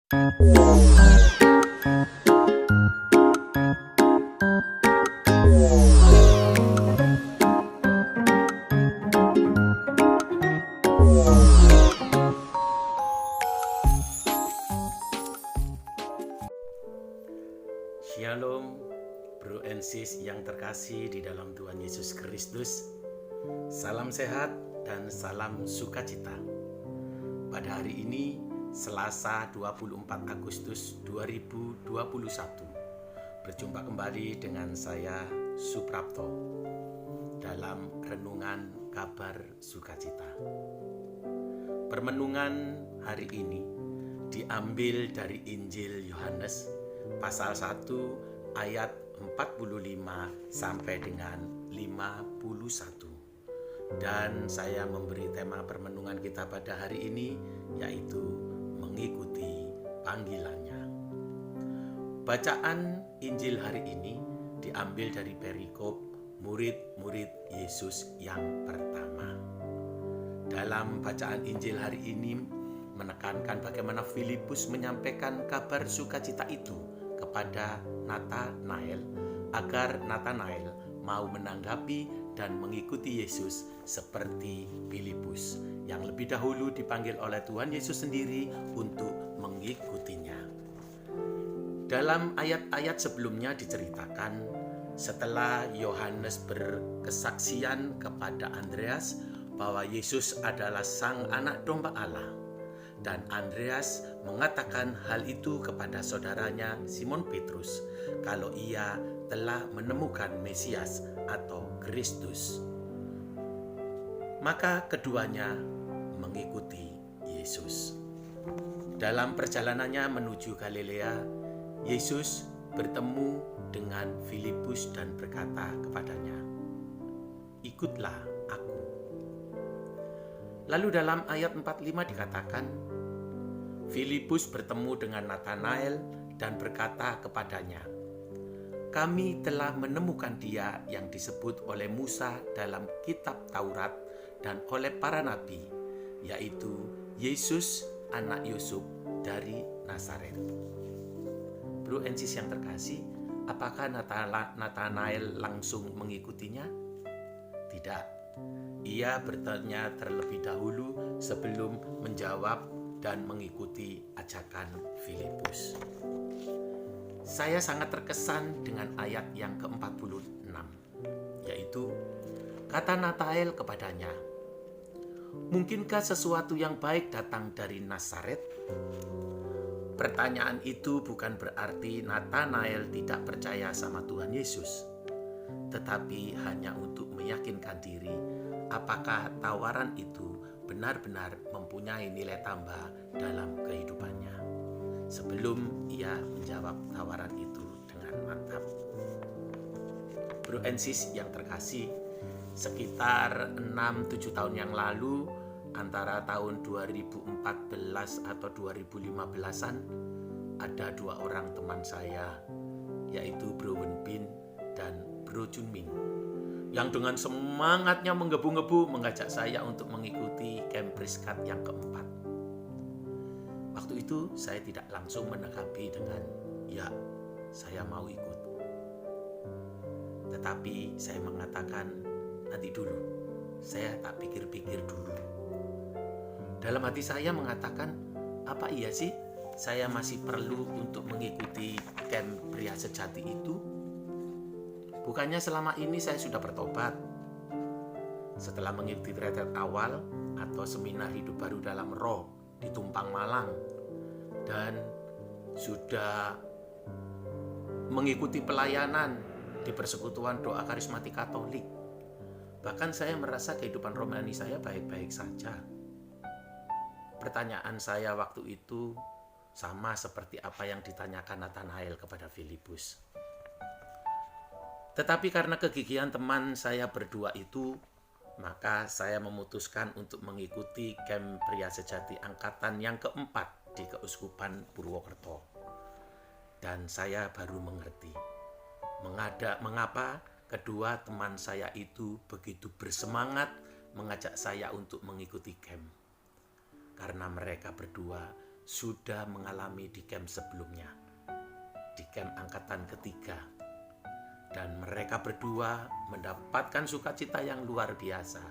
Shalom, bro and sis yang terkasih di dalam Tuhan Yesus Kristus. Salam sehat dan salam sukacita. Pada hari ini, Selasa 24 Agustus 2021, berjumpa kembali dengan saya Suprapto dalam Renungan Kabar Sukacita. Permenungan hari ini diambil dari Injil Yohanes pasal 1 ayat 45 sampai dengan 51. Dan saya memberi tema permenungan kita pada hari ini, yaitu mengikuti panggilannya. Bacaan Injil hari ini diambil dari perikop murid-murid Yesus yang pertama. Dalam bacaan Injil hari ini menekankan bagaimana Filipus menyampaikan kabar sukacita itu kepada Natanael agar Natanael mau menanggapi dan mengikuti Yesus seperti Filipus yang lebih dahulu dipanggil oleh Tuhan Yesus sendiri untuk mengikutinya. Dalam ayat-ayat sebelumnya diceritakan setelah Yohanes berkesaksian kepada Andreas bahwa Yesus adalah Sang Anak Domba Allah, dan Andreas mengatakan hal itu kepada saudaranya Simon Petrus kalau ia telah menemukan Mesias atau Kristus. Maka keduanya mengikuti Yesus. Dalam perjalanannya menuju Galilea, Yesus bertemu dengan Filipus dan berkata kepadanya, "Ikutlah aku." Lalu dalam ayat 45 dikatakan, Filipus bertemu dengan Natanael dan berkata kepadanya, "Kami telah menemukan Dia yang disebut oleh Musa dalam kitab Taurat dan oleh para nabi, yaitu Yesus anak Yusuf dari Nazaret." Bro and sis yang terkasih, apakah Natanael langsung mengikutinya? Tidak. Ia bertanya terlebih dahulu sebelum menjawab dan mengikuti ajakan Filipus. Saya sangat terkesan dengan ayat yang ke-46, yaitu kata Natanael kepadanya, "Mungkinkah sesuatu yang baik datang dari Nazaret?" Pertanyaan itu bukan berarti Natanael tidak percaya sama Tuhan Yesus, tetapi hanya untuk meyakinkan diri apakah tawaran itu benar-benar mempunyai nilai tambah dalam kehidupannya sebelum ia menjawab tawaran itu dengan mantap. Bro and sis yang terkasih, sekitar 6-7 tahun yang lalu, antara tahun 2014 atau 2015-an, ada dua orang teman saya, yaitu Bro Wenbin dan Bro Junming, yang dengan semangatnya menggebu-gebu mengajak saya untuk mengikuti camp Priskat yang keempat. Waktu itu saya tidak langsung menanggapi dengan, "Ya, saya mau ikut." Tetapi saya mengatakan, "Nanti dulu, saya tak pikir-pikir dulu." Dalam hati saya mengatakan, apa iya sih saya masih perlu untuk mengikuti camp pria sejati itu? Bukannya selama ini saya sudah bertobat. Setelah mengikuti retret awal atau seminar hidup baru dalam roh di Tumpang Malang, dan sudah mengikuti pelayanan di Persekutuan Doa Karismatik Katolik. Bahkan saya merasa kehidupan rohani saya baik-baik saja. Pertanyaan saya waktu itu sama seperti apa yang ditanyakan Natanael kepada Filipus. Tetapi karena kegigihan teman saya berdua itu, maka saya memutuskan untuk mengikuti camp pria sejati angkatan yang keempat di Keuskupan Purwokerto. Dan saya baru mengerti mengapa kedua teman saya itu begitu bersemangat mengajak saya untuk mengikuti camp. Karena mereka berdua sudah mengalami di camp sebelumnya, di camp angkatan ketiga. Dan mereka berdua mendapatkan sukacita yang luar biasa.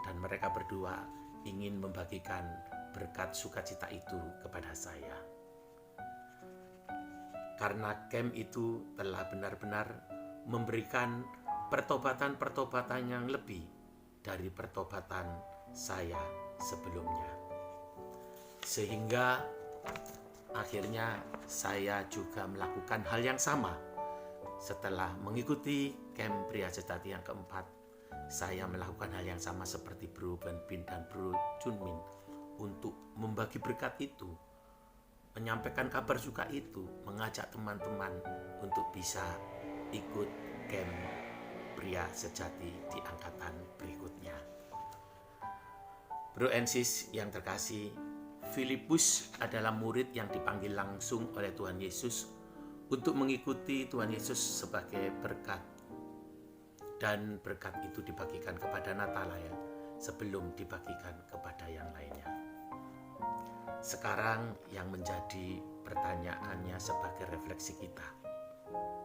Dan mereka berdua ingin membagikan berkat sukacita itu kepada saya. Karena camp itu telah benar-benar memberikan pertobatan-pertobatan yang lebih dari pertobatan saya sebelumnya. Sehingga akhirnya saya juga melakukan hal yang sama. Setelah mengikuti camp Pria Sejati yang keempat, saya melakukan hal yang sama seperti Bro Ben Bin dan Bro Junmin untuk membagi berkat itu, menyampaikan kabar suka itu, mengajak teman-teman untuk bisa ikut camp Pria Sejati di angkatan berikutnya. Bro and Sis yang terkasih, Filipus adalah murid yang dipanggil langsung oleh Tuhan Yesus untuk mengikuti Tuhan Yesus sebagai berkat. Dan berkat itu dibagikan kepada Natanael sebelum dibagikan kepada yang lainnya. Sekarang yang menjadi pertanyaannya sebagai refleksi kita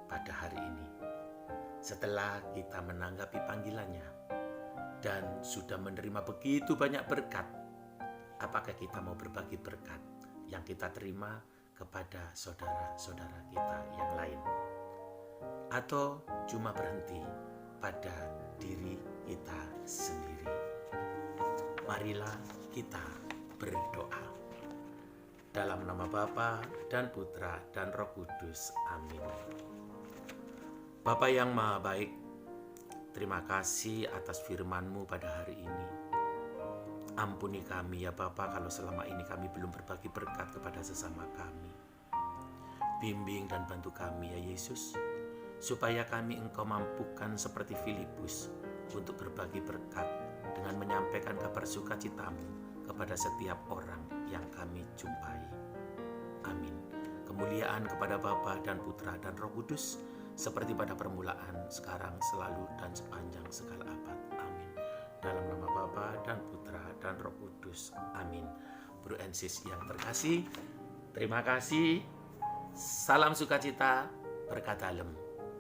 pada hari ini. Setelah kita menanggapi panggilannya dan sudah menerima begitu banyak berkat, apakah kita mau berbagi berkat yang kita terima kepada saudara-saudara kita yang lain? Atau cuma berhenti pada diri kita sendiri? Marilah kita berdoa. Dalam nama Bapa dan Putra dan Roh Kudus. Amin. Bapa yang Maha Baik, terima kasih atas firman-Mu pada hari ini. Ampuni kami ya Bapa kalau selama ini kami belum berbagi berkat kepada sesama kami. Bimbing dan bantu kami ya Yesus, supaya kami Engkau mampukan seperti Filipus untuk berbagi berkat dengan menyampaikan kabar sukacita-Mu kepada setiap orang yang kami jumpai. Amin. Kemuliaan kepada Bapa dan Putra dan Roh Kudus, seperti pada permulaan, sekarang, selalu, dan sepanjang segala abad. Amin. Dalam nama Bapa dan Putra dan Roh Kudus. Amin. Bro and Sis yang terkasih, terima kasih. Salam sukacita, berkat dalam.